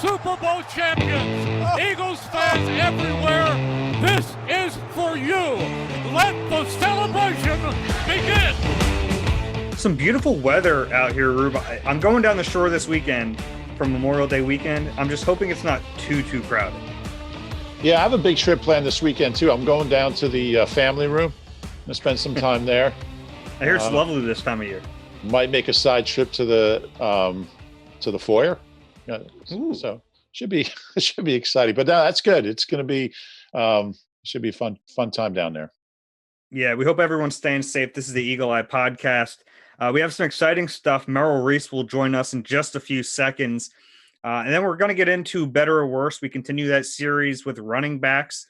Super Bowl champions, Eagles fans everywhere, this is for you. Let the celebration begin. Some beautiful weather out here, Rube. I'm going down the shore this weekend for Memorial Day weekend. I'm just hoping it's not too crowded. Yeah, I have a big trip planned this weekend too. I'm going down to the family room. I'm gonna spend some time there. I hear it's lovely this time of year. Might make a side trip to the foyer. So should be exciting. But no, that's good. It's gonna be should be a fun time down there. Yeah, we hope everyone's staying safe. This is the Eagle Eye Podcast. We have some exciting stuff. Merrill Reese will join us in just a few seconds. And then we're going to get into Better or Worse. We continue that series with running backs.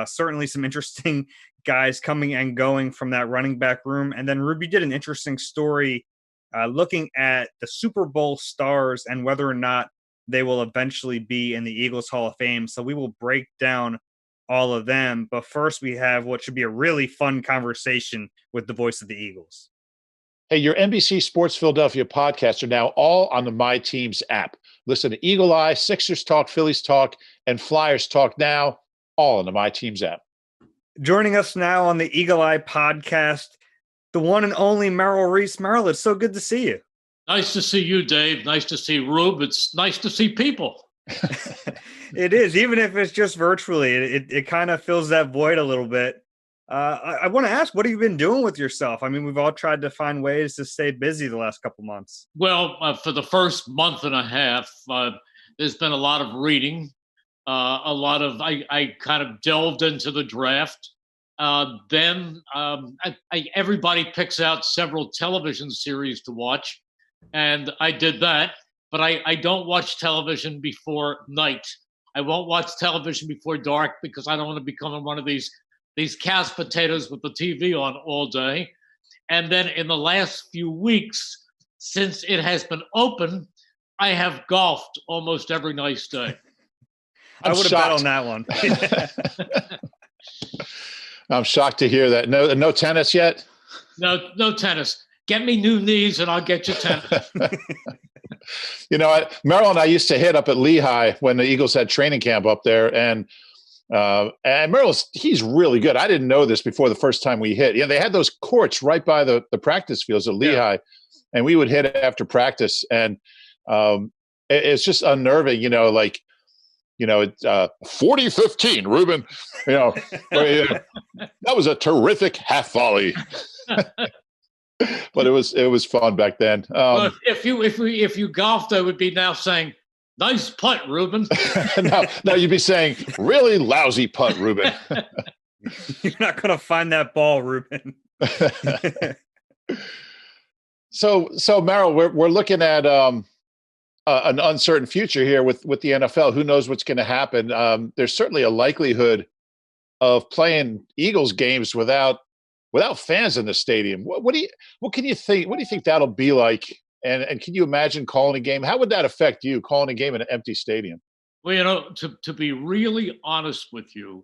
Certainly some interesting guys coming and going from that running back room. And then Ruby did an interesting story looking at the Super Bowl stars and whether or not they will eventually be in the Eagles Hall of Fame. So we will break down all of them. But first, we have what should be a really fun conversation with the voice of the Eagles. Hey, your NBC Sports Philadelphia podcasts are now all on the My Teams app. Listen to Eagle Eye, Sixers Talk, Phillies Talk, and Flyers Talk now, all in the My Teams app. Joining us now on the Eagle Eye Podcast, the one and only Merrill Reese. Merrill, it's so good to see you. Nice to see you, Dave. Nice to see Roob. It's nice to see people. It is, even if it's just virtually. It kind of fills that void a little bit. I want to ask, what have you been doing with yourself? I mean, we've all tried to find ways to stay busy the last couple months. Well, for the first month and a half, there's been a lot of reading. I kind of delved into the draft. Then everybody picks out several television series to watch, and I did that. But I don't watch television before night. I won't watch television before dark because I don't want to become one of these couch potatoes with the TV on all day. And then in the last few weeks, since it has been open, I have golfed almost every nice day. I would have bet on that one. I'm shocked to hear that. No tennis yet? No tennis. Get me new knees and I'll get you tennis. You know, Merrill and I used to hit up at Lehigh when the Eagles had training camp up there, and he's really good. I didn't know this before the first time we hit. Yeah, they had those courts right by the practice fields at Lehigh, and we would hit after practice, and it's just unnerving, it's 40-15, Reuben. That was a terrific half volley. But it was fun back then. Well, if you golfed, I would be now saying, "Nice putt, Reuben." No, you'd be saying, "Really lousy putt, Reuben." You're not going to find that ball, Reuben. So Merrill, we're looking at an uncertain future here with the NFL. Who knows what's going to happen? There's certainly a likelihood of playing Eagles games without fans in the stadium. What can you think? What do you think that'll be like? And can you imagine calling a game? How would that affect you, calling a game in an empty stadium? Well, to be really honest with you,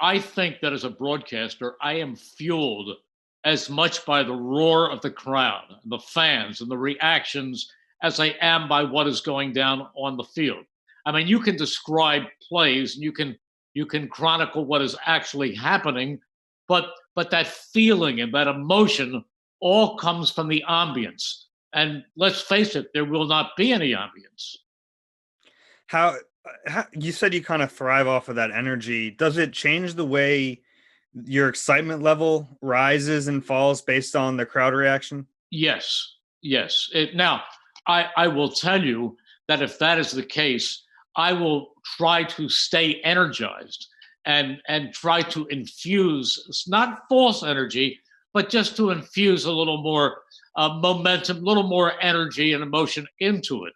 I think that as a broadcaster, I am fueled as much by the roar of the crowd, the fans, and the reactions as I am by what is going down on the field. I mean, you can describe plays and you can chronicle what is actually happening, but that feeling and that emotion all comes from the ambience. And let's face it, there will not be any ambience. How you said you kind of thrive off of that energy. Does it change the way your excitement level rises and falls based on the crowd reaction? Yes. Now, I will tell you that if that is the case, I will try to stay energized and try to infuse, not false energy, but just to infuse a little more momentum, a little more energy and emotion into it.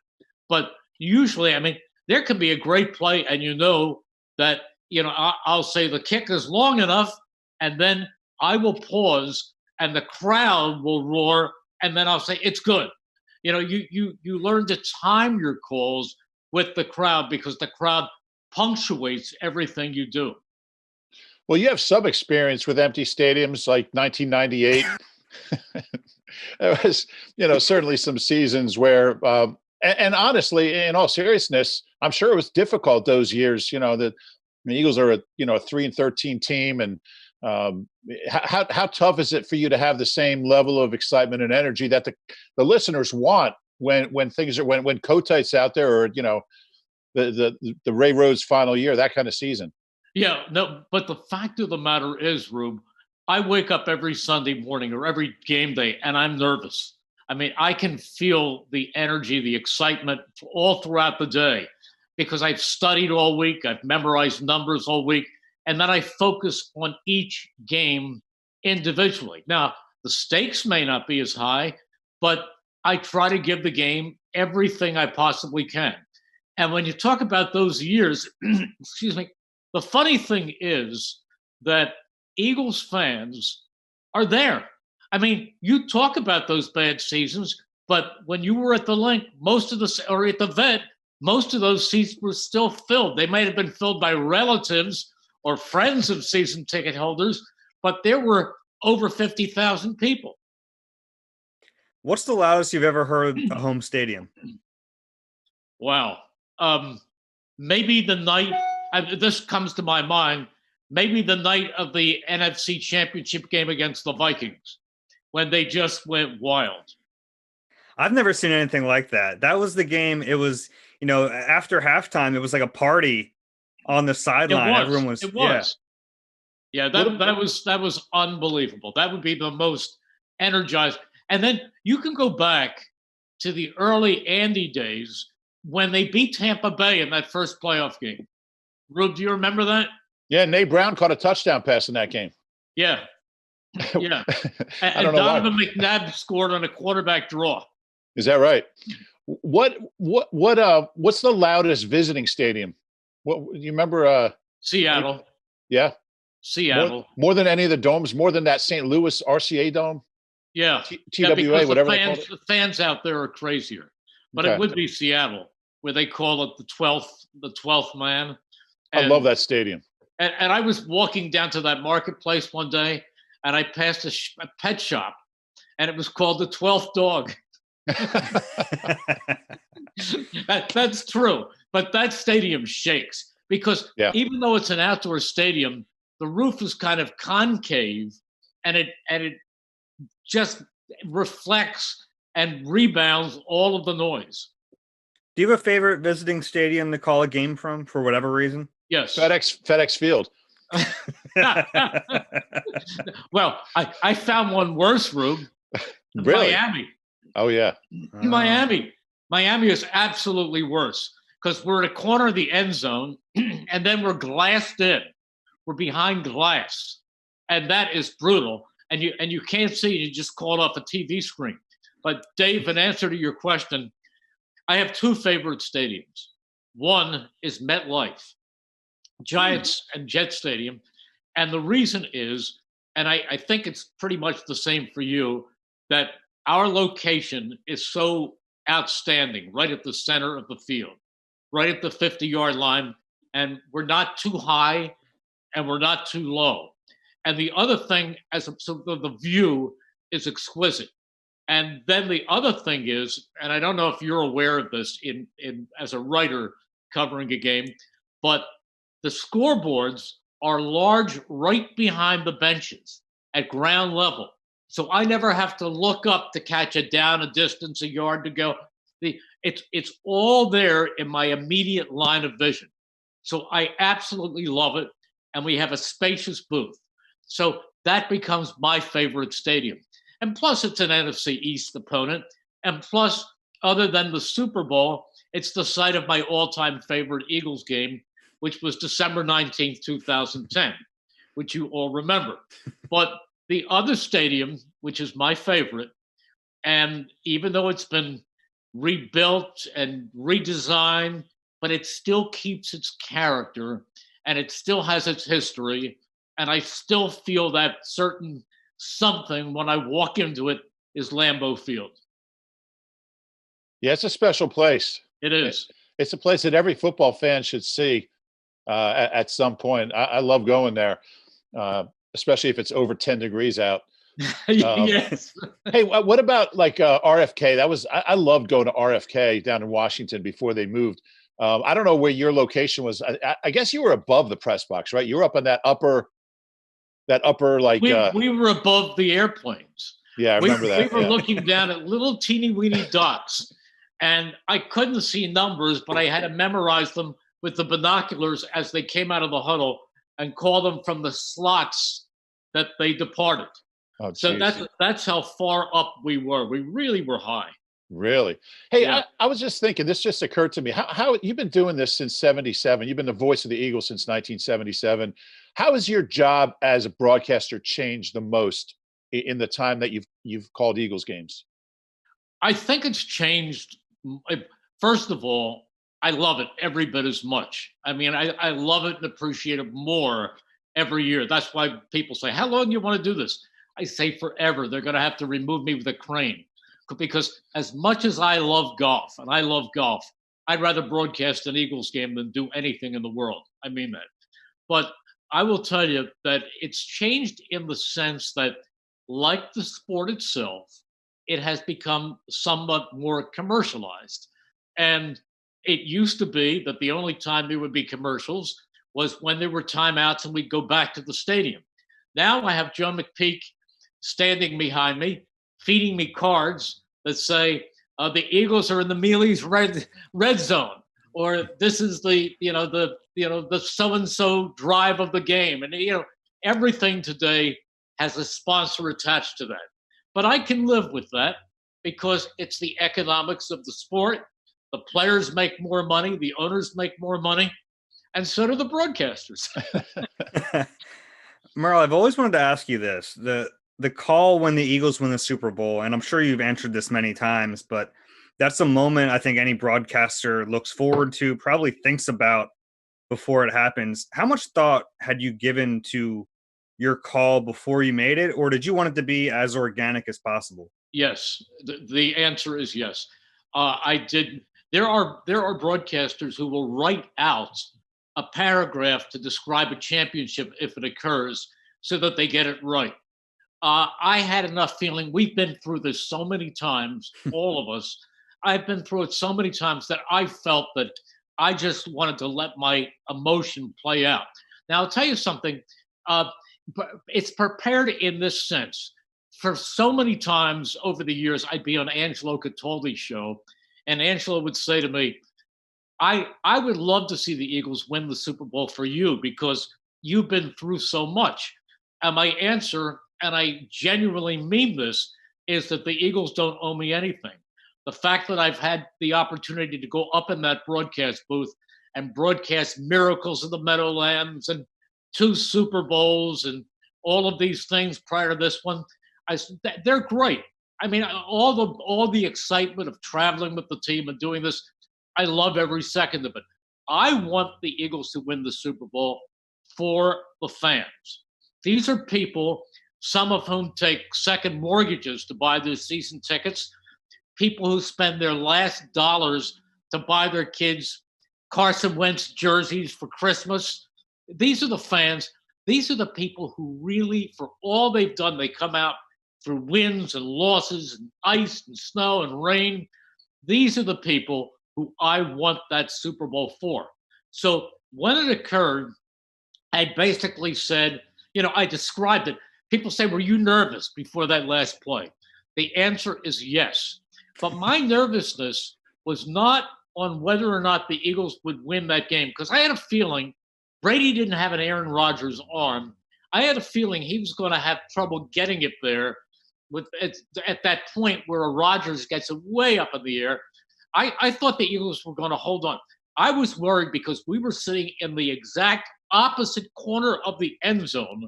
But usually, I mean, there can be a great play and that, I'll say the kick is long enough and then I will pause and the crowd will roar and then I'll say, it's good. You learn to time your calls with the crowd because the crowd punctuates everything you do. Well, you have some experience with empty stadiums like 1998. There was, certainly some seasons where And honestly, in all seriousness, I'm sure it was difficult those years. The Eagles are a 3-13 team, and how tough is it for you to have the same level of excitement and energy that the listeners want when things are when Kotite's out there, or the Ray Rhodes final year, that kind of season. Yeah, no, but the fact of the matter is, Rube, I wake up every Sunday morning or every game day and I'm nervous. I mean, I can feel the energy, the excitement all throughout the day because I've studied all week, I've memorized numbers all week, and then I focus on each game individually. Now, the stakes may not be as high, but I try to give the game everything I possibly can. And when you talk about those years, excuse me, the funny thing is that Eagles fans are there. I mean, you talk about those bad seasons, but when you were at the Link, or at the Vet, most of those seats were still filled. They might have been filled by relatives or friends of season ticket holders, but there were over 50,000 people. What's the loudest you've ever heard a home stadium? Wow. Maybe the night, this comes to my mind, maybe the night of the NFC Championship game against the Vikings, when they just went wild. I've never seen anything like that. That was the game. It was, after halftime, it was like a party on the sideline. Everyone was. It was. Yeah, that was unbelievable. That would be the most energized. And then you can go back to the early Andy days when they beat Tampa Bay in that first playoff game. Rube, do you remember that? Yeah, Nate Brown caught a touchdown pass in that game. Yeah. Yeah. And Donovan McNabb scored on a quarterback draw. Is that right? What's the loudest visiting stadium? What you remember? Seattle. Yeah. Seattle. More than any of the domes, more than that St. Louis RCA dome. Yeah. TWA, whatever they call it. The fans out there are crazier. But Okay. It would be Seattle, where they call it the 12th man. I love that stadium. And I was walking down to that marketplace one day, and I passed a pet shop, and it was called the 12th Dog. That's true. But that stadium shakes because even though it's an outdoor stadium, the roof is kind of concave, and it just reflects and rebounds all of the noise. Do you have a favorite visiting stadium to call a game from for whatever reason? Yes. FedEx Field. Well, I found one worse, Rube. Really? Miami. Oh, yeah. Miami is absolutely worse because we're at a corner of the end zone and then we're glassed in. We're behind glass. And that is brutal. And you can't see, you just call it off a TV screen. But Dave, in answer to your question, I have two favorite stadiums. One is MetLife, Giants and Jet Stadium. And the reason is, and I think it's pretty much the same for you, that our location is so outstanding, right at the center of the field, right at the 50-yard line. And we're not too high and we're not too low. And the other thing, so the view is exquisite. And then the other thing is, and I don't know if you're aware of this in as a writer covering a game, but the scoreboards are large right behind the benches at ground level. So I never have to look up to catch it down a distance, a yard to go. It's all there in my immediate line of vision. So I absolutely love it. And we have a spacious booth. So that becomes my favorite stadium. And plus, it's an NFC East opponent. And plus, other than the Super Bowl, it's the site of my all-time favorite Eagles game, which was December 19th, 2010, which you all remember. But the other stadium, which is my favorite, and even though it's been rebuilt and redesigned, but it still keeps its character and it still has its history. And I still feel that certain something when I walk into it is Lambeau Field. Yeah, it's a special place. It is. It's a place that every football fan should see at some point. I love going there, especially if it's over 10 degrees out. Yes. Hey, what about like RFK? I loved going to RFK down in Washington before they moved. I don't know where your location was. I guess you were above the press box, right? You were up in that upper like. We were above the airplanes. Yeah, I remember that. We were looking down at little teeny weeny dots, and I couldn't see numbers, but I had to memorize them with the binoculars as they came out of the huddle and call them from the slots that they departed. Oh, So geez. that's how far up we were. We really were high. Really? Hey, Yeah. I was just thinking, this just occurred to me. How you've been doing this since 77. You've been the voice of the Eagles since 1977. How has your job as a broadcaster changed the most in the time that you've called Eagles games? I think it's changed. First of all, I love it every bit as much. I mean, I love it and appreciate it more every year. That's why people say, how long do you want to do this? I say forever. They're going to have to remove me with a crane. Because as much as I love golf, and I love golf, I'd rather broadcast an Eagles game than do anything in the world. I mean that. But I will tell you that it's changed in the sense that, like the sport itself, it has become somewhat more commercialized. And it used to be that the only time there would be commercials was when there were timeouts and we'd go back to the stadium. Now I have Joe McPeak standing behind me, feeding me cards that say the Eagles are in the Mealy's red zone, or this is the so and so drive of the game, and everything today has a sponsor attached to that. But I can live with that because it's the economics of the sport. The players make more money, the owners make more money, and so do the broadcasters. Merrill, I've always wanted to ask you this. The call when the Eagles win the Super Bowl, and I'm sure you've answered this many times, but that's a moment I think any broadcaster looks forward to, probably thinks about before it happens. How much thought had you given to your call before you made it, or did you want it to be as organic as possible? Yes, the answer is yes. I did. There are broadcasters who will write out a paragraph to describe a championship if it occurs, so that they get it right. I had enough feeling. We've been through this so many times, all of us. I've been through it so many times that I felt that I just wanted to let my emotion play out. Now, I'll tell you something. It's prepared in this sense. For so many times over the years, I'd be on Angelo Cataldi's show, and Angelo would say to me, I would love to see the Eagles win the Super Bowl for you because you've been through so much. And my answer, and I genuinely mean this, is that the Eagles don't owe me anything. The fact that I've had the opportunity to go up in that broadcast booth and broadcast miracles of the Meadowlands and 2 Super Bowls and all of these things prior to this one, they're great. I mean, all the excitement of traveling with the team and doing this, I love every second of it. I want the Eagles to win the Super Bowl for the fans. These are people, some of whom take second mortgages to buy their season tickets, people who spend their last dollars to buy their kids Carson Wentz jerseys for Christmas. These are the fans. These are the people who really, for all they've done, they come out through wins and losses and ice and snow and rain. These are the people who I want that Super Bowl for. So when it occurred, I basically said, I described it. People say, were you nervous before that last play? The answer is yes. But my nervousness was not on whether or not the Eagles would win that game, because I had a feeling Brady didn't have an Aaron Rodgers arm. I had a feeling he was going to have trouble getting it there at that point where a Rodgers gets it way up in the air. I thought the Eagles were going to hold on. I was worried because we were sitting in the exact opposite corner of the end zone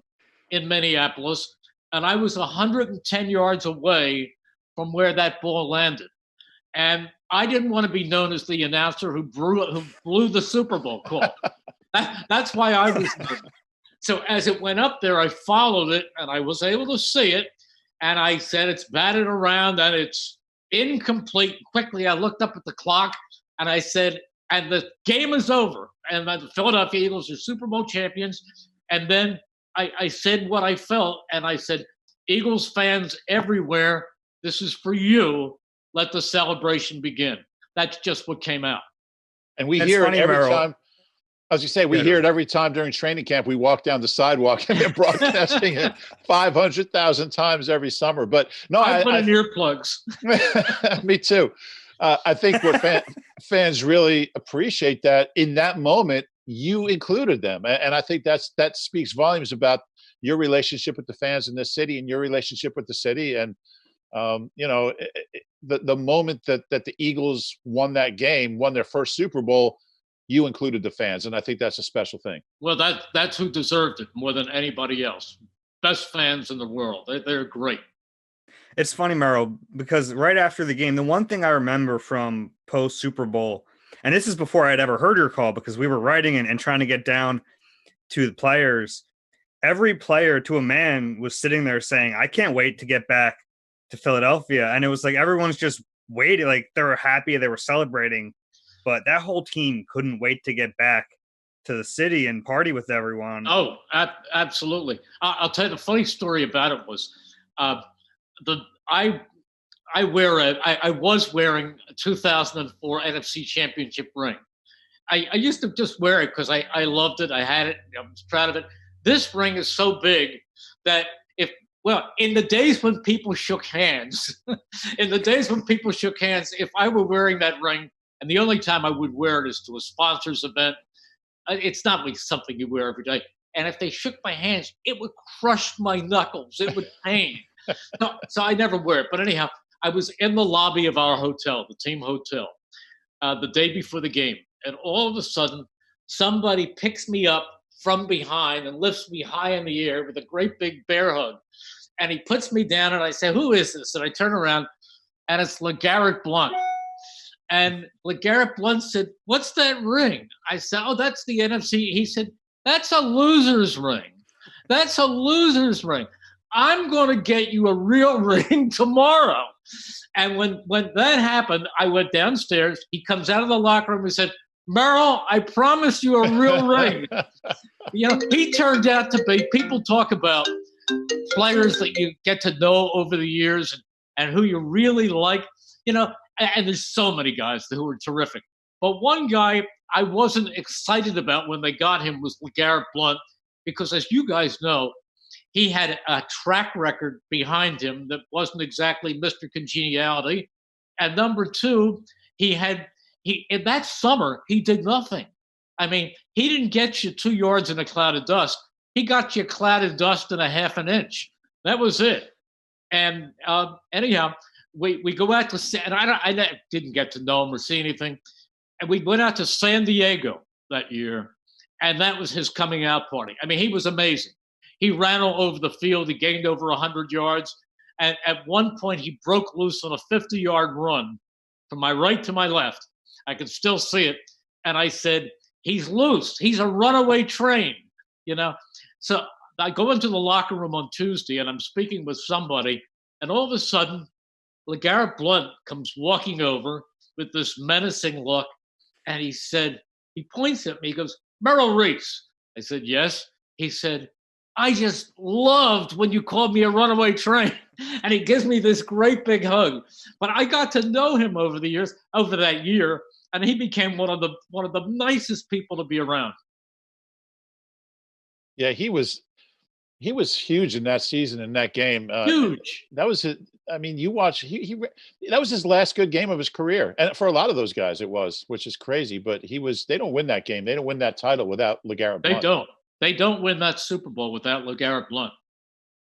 in Minneapolis, and I was 110 yards away from where that ball landed. And I didn't want to be known as the announcer who blew the Super Bowl call. That's why I was nervous. So as it went up there, I followed it, and I was able to see it. And I said, it's batted around, and it's incomplete. Quickly, I looked up at the clock, and I said, and the game is over. And the Philadelphia Eagles are Super Bowl champions. And then I said what I felt, and I said, Eagles fans everywhere, this is for you. Let the celebration begin. That's just what came out. And we It's hear funny, it every Merrill. time. As you say, we hear it every time during training camp. We walk down the sidewalk and they're broadcasting it 500,000 times every summer. But no, I put in earplugs. Me too. I think what fans really appreciate that in that moment, you included them. And I think that speaks volumes about your relationship with the fans in this city and your relationship with the city. And, the moment that the Eagles won that game, won their first Super Bowl, you included the fans. And I think that's a special thing. Well, that's who deserved it more than anybody else. Best fans in the world. They're great. It's funny, Merrill, because right after the game, the one thing I remember from post Super Bowl, and this is before I'd ever heard your call because we were writing and trying to get down to the players. Every player to a man was sitting there saying, I can't wait to get back to Philadelphia. And it was like everyone's just waiting, like they were happy, they were celebrating. But that whole team couldn't wait to get back to the city and party with everyone. Oh, absolutely. I'll tell you the funny story about it was I was wearing a 2004 NFC Championship ring. I used to just wear it because I loved it. I had it. I was proud of it. This ring is so big that in the days when people shook hands, if I were wearing that ring, and the only time I would wear it is to a sponsor's event, it's not like something you wear every day. And if they shook my hands, it would crush my knuckles. It would pain. So I never wear it. But anyhow, I was in the lobby of our hotel, the team hotel, the day before the game. And all of a sudden, somebody picks me up from behind and lifts me high in the air with a great big bear hug. And he puts me down and I say, who is this? And I turn around and it's LeGarrette Blount. And LeGarrette Blount said, what's that ring? I said, oh, that's the NFC. He said, that's a loser's ring. That's a loser's ring. I'm going to get you a real ring tomorrow. And when that happened, I went downstairs. He comes out of the locker room and said, Merrill, I promise you a real ring. He turned out to be, people talk about players that you get to know over the years and who you really like, and there's so many guys who are terrific. But one guy I wasn't excited about when they got him was LeGarrette Blount, because as you guys know, he had a track record behind him that wasn't exactly Mr. Congeniality. And number two, in that summer, he did nothing. I mean, he didn't get you 2 yards in a cloud of dust. He got you a cloud of dust and a half an inch. That was it. And anyhow, we go out to, and I didn't get to know him or see anything. And we went out to San Diego that year, and that was his coming out party. I mean, he was amazing. He ran all over the field. He gained over 100 yards. And at one point, he broke loose on a 50-yard run from my right to my left. I could still see it. And I said, he's loose. He's a runaway train, So I go into the locker room on Tuesday, and I'm speaking with somebody. And all of a sudden, LeGarrette Blount comes walking over with this menacing look. And he points at me. He goes, Merrill Reese. I said, yes. He said, I just loved when you called me a runaway train. And he gives me this great big hug. But I got to know him over that year, and he became one of the nicest people to be around. Yeah, he was huge in that season, in that game. Huge. That was his. I mean, you watch. That was his last good game of his career, and for a lot of those guys, it was, which is crazy. But they don't win that game. They don't win that title without LeGarrette Blount. They don't win that Super Bowl without LeGarrette Blount.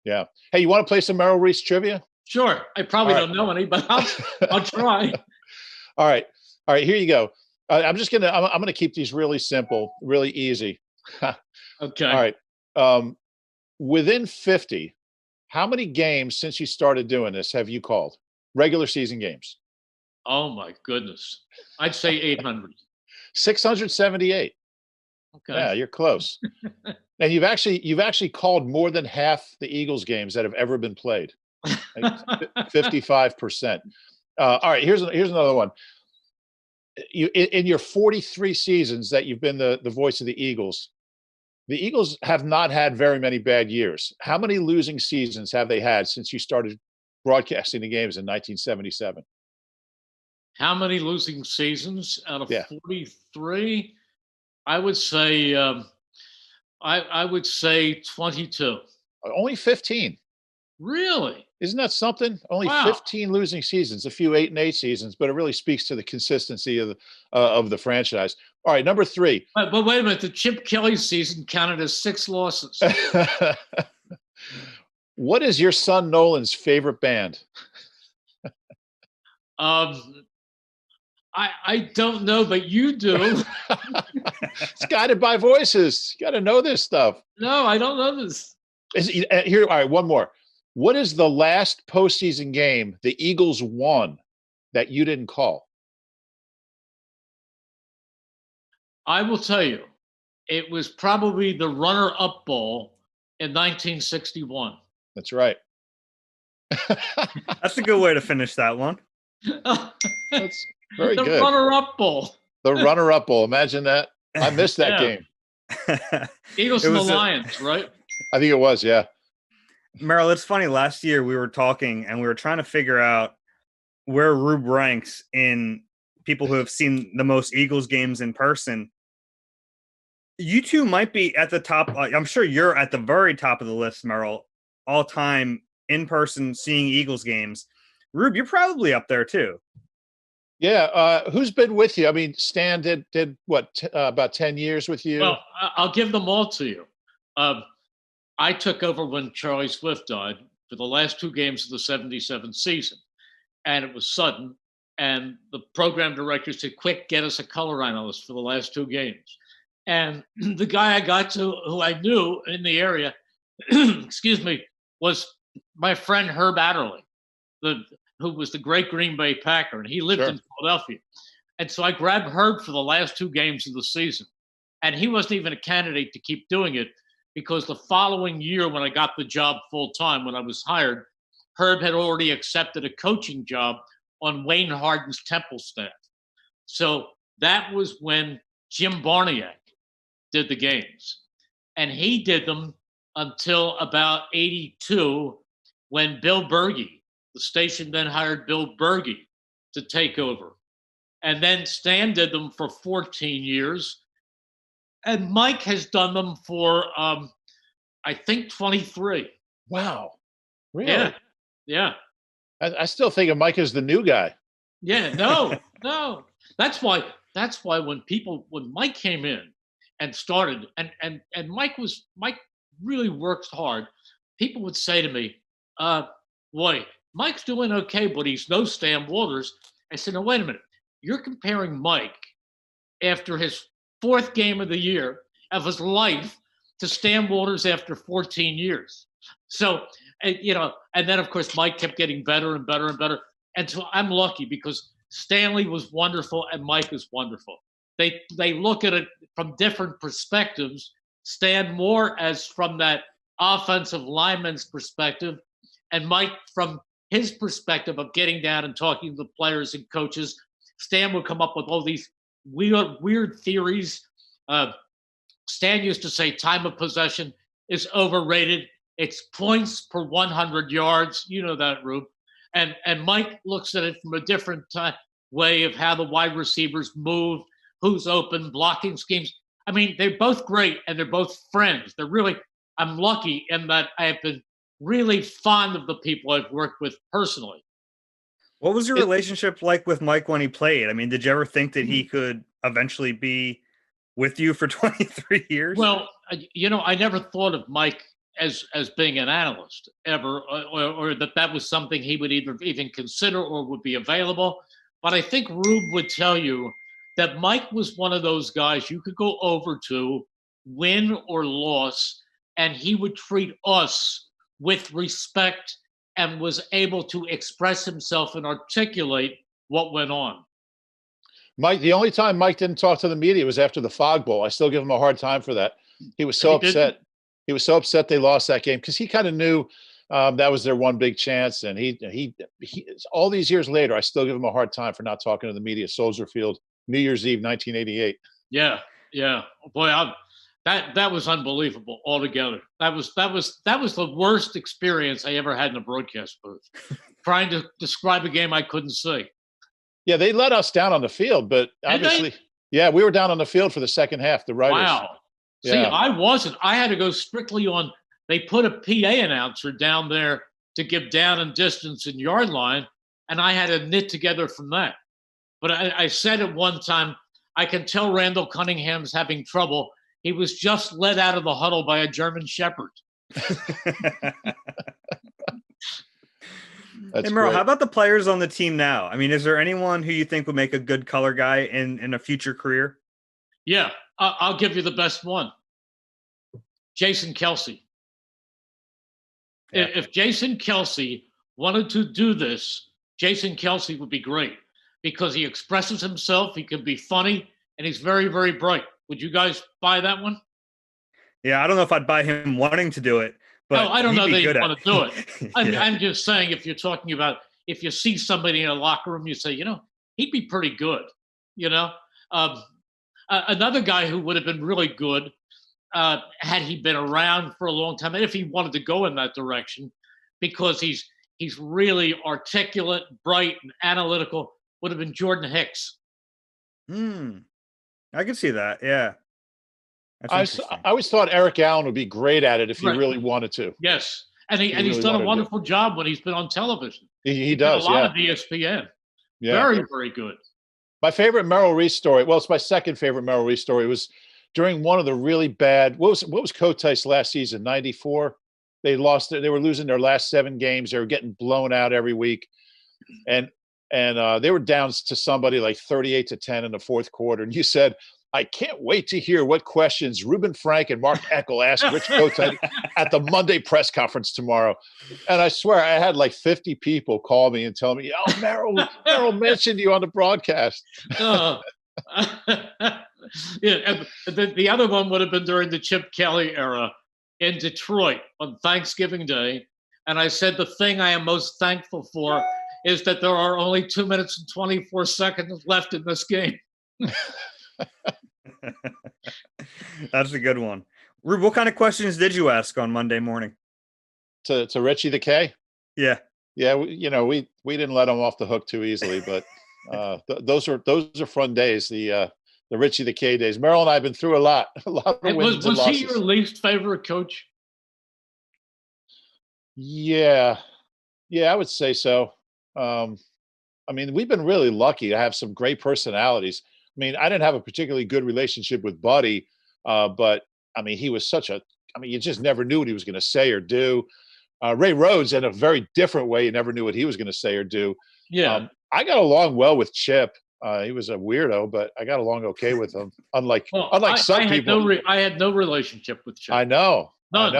Yeah. Hey, you want to play some Merrill Reese trivia? Sure. I probably don't know any, but I'll try. All right. Here you go. I'm gonna keep these really simple, really easy. Okay. All right. Within 50, how many games since you started doing this have you called? Regular season games. Oh my goodness. I'd say 800. 678. Okay. Yeah, you're close. And you've actually called more than half the Eagles games that have ever been played. 55%. All right, here's another one. In your 43 seasons that you've been the voice of the Eagles, The Eagles have not had very many bad years. How many losing seasons have they had since you started broadcasting the games in 1977? How many losing seasons out of Yeah. 43? I would say I would say 22. Only 15. Really? Isn't that something? Only Wow. 15 losing seasons, a few 8-8 seasons, but it really speaks to the consistency of the franchise. All right, number 3. But wait a minute, the Chip Kelly season counted as 6 losses. What is your son Nolan's favorite band? I don't know, but you do. It's guided by voices. You got to know this stuff. No, I don't know this. Here, all right, one more. What is the last postseason game the Eagles won that you didn't call? I will tell you, it was probably the runner-up bowl in 1961. That's right. That's a good way to finish that one. That's very the good. Runner-up bowl. The runner-up bowl. Imagine that. I missed that game. Eagles and the Lions, right? I think it was, yeah. Merrill, it's funny. Last year we were talking and we were trying to figure out where Roob ranks in people who have seen the most Eagles games in person. You two might be at the top. I'm sure you're at the very top of the list, Merrill, all time in person seeing Eagles games. Roob, you're probably up there too. Yeah. Who's been with you? I mean, Stan did what, about 10 years with you? Well, I'll give them all to you. I took over when Charlie Swift died for the last 2 games of the 77 season. And it was sudden. And the program director said, quick, get us a color analyst for the last 2 games. And the guy I got to, who I knew in the area, excuse me, was my friend Herb Adderley, who was the great Green Bay Packer. And he lived in Philadelphia. And so I grabbed Herb for the last 2 games of the season. And he wasn't even a candidate to keep doing it, because the following year when I got the job full-time, when I was hired, Herb had already accepted a coaching job on Wayne Harden's Temple staff. So that was when Jim Barniak did the games. And he did them until about 82, when Bill Berge, the station then hired Bill Berge to take over. And then Stan did them for 14 years. And Mike has done them for, I think, 23. Wow. Really? Yeah. I still think of Mike as the new guy. Yeah, no. That's why when Mike came in and started, and Mike really works hard, people would say to me, boy, Mike's doing okay, but he's no Stan Waters. I said, no, wait a minute. You're comparing Mike after his 4th game of the year of his life to Stan Waters after 14 years. So, and then of course Mike kept getting better and better and better. And so I'm lucky because Stanley was wonderful and Mike is wonderful. They look at it from different perspectives. Stan more as from that offensive lineman's perspective, and Mike from his perspective of getting down and talking to the players and coaches. Stan would come up with all these weird theories. Stan used to say time of possession is overrated. It's points per 100 yards. You know that, Rube. And Mike looks at it from a different way of how the wide receivers move, who's open, blocking schemes. I mean, they're both great and they're both friends. I'm lucky in that I have been really fond of the people I've worked with personally. What was your relationship like with Mike when he played? I mean, did you ever think that he could eventually be with you for 23 years? Well, I never thought of Mike as being an analyst ever, or that was something he would even consider or would be available. But I think Rube would tell you that Mike was one of those guys you could go over to, win or loss, and he would treat us with respect and was able to express himself and articulate what went on. Mike, the only time Mike didn't talk to the media was after the Fog Bowl. I still give him a hard time for that. He was so upset. He was so upset they lost that game because he kind of knew that was their one big chance. And he all these years later, I still give him a hard time for not talking to the media. Soldier Field, New Year's Eve, 1988. Yeah. Boy, That was unbelievable altogether. That was the worst experience I ever had in a broadcast booth. Trying to describe a game I couldn't see. Yeah, they let us down on the field, but obviously, yeah, we were down on the field for the second half. The writers. Wow. Yeah. See, I wasn't. I had to go strictly on. They put a PA announcer down there to give down and distance and yard line, and I had to knit together from that. But I said at one time, I can tell Randall Cunningham's having trouble. He was just let out of the huddle by a German Shepherd. Hey, Merrill, how about the players on the team now? I mean, is there anyone who you think would make a good color guy in a future career? Yeah, I'll give you the best one. Jason Kelce. Yeah. If Jason Kelce wanted to do this, Jason Kelce would be great because he expresses himself, he can be funny, and he's very, very bright. Would you guys buy that one? Yeah, I don't know if I'd buy him wanting to do it. But I don't know that you want to do it. Yeah. I'm just saying, if you're talking about, if you see somebody in a locker room, you say, he'd be pretty good. Another guy who would have been really good had he been around for a long time, and if he wanted to go in that direction, because he's really articulate, bright, and analytical, would have been Jordan Hicks. I could see that. Yeah. I always thought Eric Allen would be great at it if he really wanted to. Yes, and he's done a wonderful job when he's been on television. He does. A lot of ESPN. Yeah. Very, very good. My favorite Merrill Reese story. Well, it's my second favorite Merrill Reese story. Was during one of the really bad. What was Kotite's last season? 94. They lost. They were losing their last 7 games. They were getting blown out every week, and they were down to somebody like 38-10 in the fourth quarter. And you said, I can't wait to hear what questions Reuben Frank and Mark Eckel ask Rich Kotite at the Monday press conference tomorrow. And I swear I had like 50 people call me and tell me, oh, Merrill mentioned you on the broadcast. Yeah, and the other one would have been during the Chip Kelly era in Detroit on Thanksgiving Day. And I said, the thing I am most thankful for is that there are only 2 minutes and 24 seconds left in this game. That's a good one. Rube, what kind of questions did you ask on Monday morning? To Richie the K? Yeah. Yeah, we didn't let him off the hook too easily, but those are fun days, the Richie the K days. Merrill and I have been through a lot of wins and losses. Was he your least favorite coach? Yeah, I would say so. I mean, we've been really lucky to have some great personalities. I mean, I didn't have a particularly good relationship with Buddy, but I mean, he was you just never knew what he was going to say or do. Ray Rhodes, in a very different way, you never knew what he was going to say or do. Yeah. I got along well with Chip. He was a weirdo, but I got along okay with him. Unlike some people. I had no relationship with Chip. I know. None.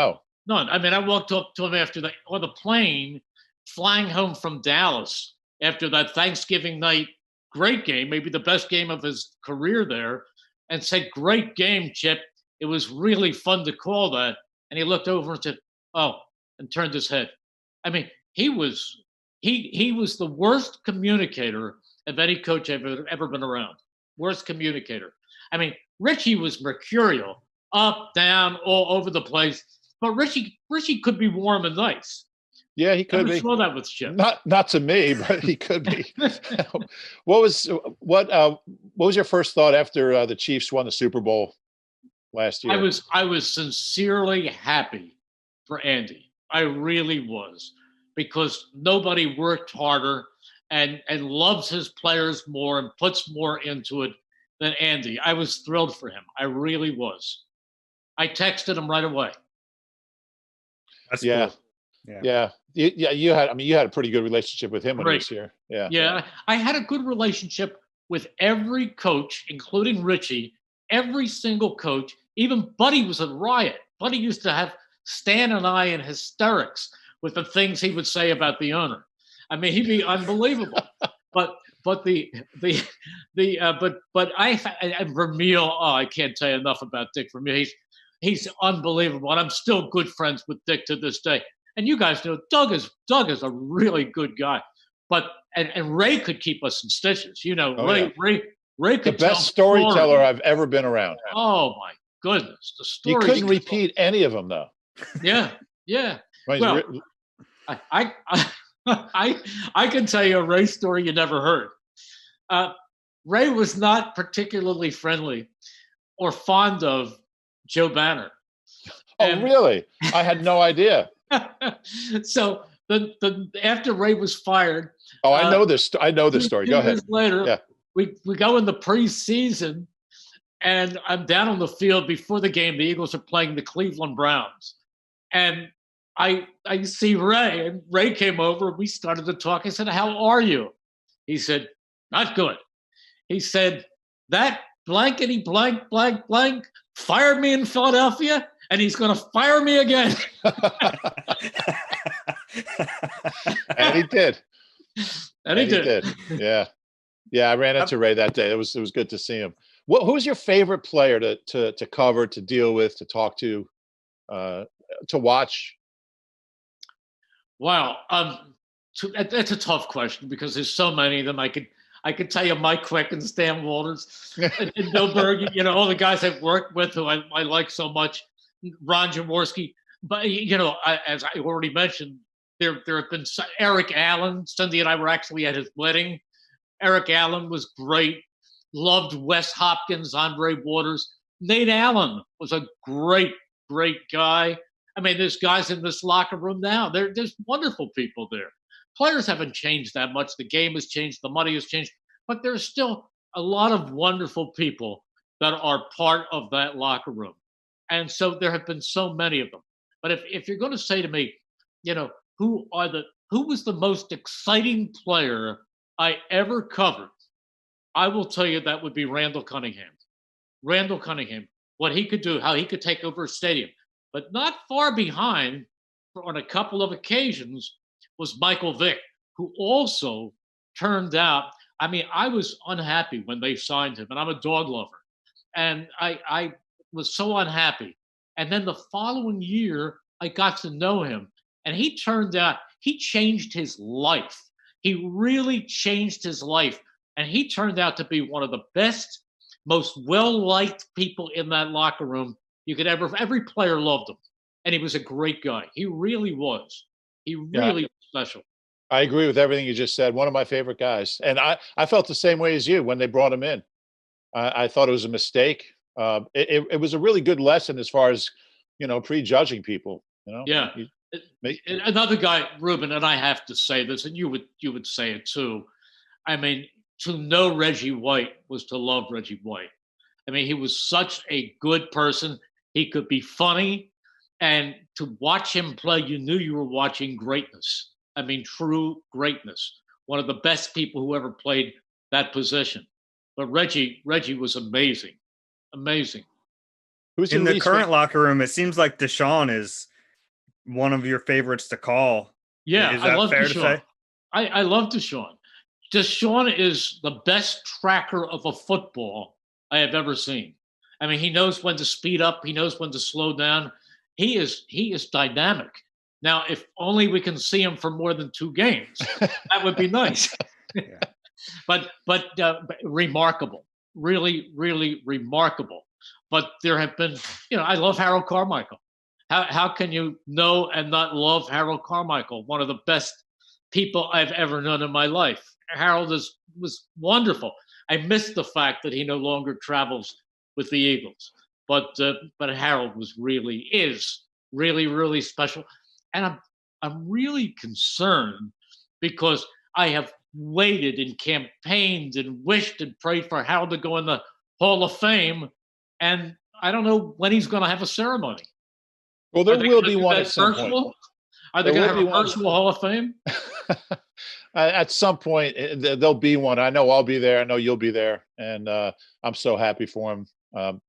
I mean, I walked up to him on the plane, flying home from Dallas after that Thanksgiving night great game, maybe the best game of his career there, and said, great game, Chip. It was really fun to call that. And he looked over and said, oh, and turned his head. I mean, he was the worst communicator of any coach I've ever been around. Worst communicator. I mean, Richie was mercurial, up, down, all over the place. But Richie could be warm and nice. Yeah, he could be. I saw that with Chip. Not to me, but he could be. What was your first thought after the Chiefs won the Super Bowl last year? I was sincerely happy for Andy. I really was, because nobody worked harder and loves his players more and puts more into it than Andy. I was thrilled for him. I really was. I texted him right away. That's cool. Yeah. You had a pretty good relationship with him when he was here. Yeah. Yeah. I had a good relationship with every coach, including Richie, every single coach. Even Buddy was a riot. Buddy used to have Stan and I in hysterics with the things he would say about the owner. I mean, he'd be unbelievable. But Vermeil, I can't tell you enough about Dick Vermeil. He's unbelievable. And I'm still good friends with Dick to this day. And you guys know Doug is a really good guy. But and Ray could keep us in stitches. Ray could the best storyteller I've ever been around. Oh my goodness, the You stories. couldn't repeat any of them, though. Yeah, yeah. Right, Well, I can tell you a Ray story you never heard. Ray was not particularly friendly or fond of Joe Banner. Oh, really? I had no idea. So the after Ray was fired. Oh, I know this. I know this story. Go ahead. 2 years later, Yeah. we go in the preseason, and I'm down on the field before the game. The Eagles are playing the Cleveland Browns, and I see Ray, and Ray came over. We started to talk. I said, "How are you?" He said, "Not good." He said, "That blankety blank blank blank fired me in Philadelphia, and he's going to fire me again." And he did. And he did. Yeah. Yeah, I ran into Ray that day. It was good to see him. Who's your favorite player to cover, to deal with, to talk to watch? Wow, that's a tough question because there's so many of them. I could tell you Mike Quick and Stan Walters and Bill Berg, all the guys I've worked with who I like so much, Ron Jaworski. But as I already mentioned, there have been Eric Allen. Cindy and I were actually at his wedding. Eric Allen was great. Loved Wes Hopkins, Andre Waters. Nate Allen was a great guy. I mean, there's guys in this locker room now. There's wonderful people there. Players haven't changed that much. The game has changed. The money has changed. But there's still a lot of wonderful people that are part of that locker room. And so there have been so many of them. But if you're going to say to me, who was the most exciting player I ever covered, I will tell you that would be Randall Cunningham. Randall Cunningham, what he could do, how he could take over a stadium. But not far behind, on a couple of occasions, was Michael Vick, who also turned out, I mean, I was unhappy when they signed him, and I'm a dog lover. And I was so unhappy. And then the following year, I got to know him, and he turned out, he changed his life. He really changed his life. And he turned out to be one of the best, most well-liked people in that locker room you could ever. Every player loved him. And he was a great guy. He really was. He really was special. I agree with everything you just said. One of my favorite guys. And I felt the same way as you when they brought him in. I thought it was a mistake. It was a really good lesson as far as, prejudging people. Yeah. Another guy, Reuben, and I have to say this, and you would say it too. I mean, to know Reggie White was to love Reggie White. I mean, he was such a good person. He could be funny, and to watch him play, you knew you were watching greatness. I mean, true greatness. One of the best people who ever played that position. But Reggie was amazing. Amazing. Who's in the current locker room? It seems like Deshaun is one of your favorites to call. Yeah, is that I love fair Deshaun. to say? I love Deshaun. Deshaun is the best tracker of a football I have ever seen. I mean, he knows when to speed up. He knows when to slow down. He is dynamic. Now, if only we can see him for more than 2 games, that would be nice. Yeah. But remarkable, really, really remarkable. But there have been, I love Harold Carmichael. How can you know and not love Harold Carmichael? One of the best people I've ever known in my life. Harold was wonderful. I miss the fact that he no longer travels with the Eagles, but Harold is really, really special. And I'm really concerned because I have waited and campaigned and wished and prayed for Harold to go in the Hall of Fame, and I don't know when he's going to have a ceremony. Well, there will be one at some point. Are they going to have a virtual Hall of Fame? At some point, there'll be one. I know I'll be there. I know you'll be there, and I'm so happy for him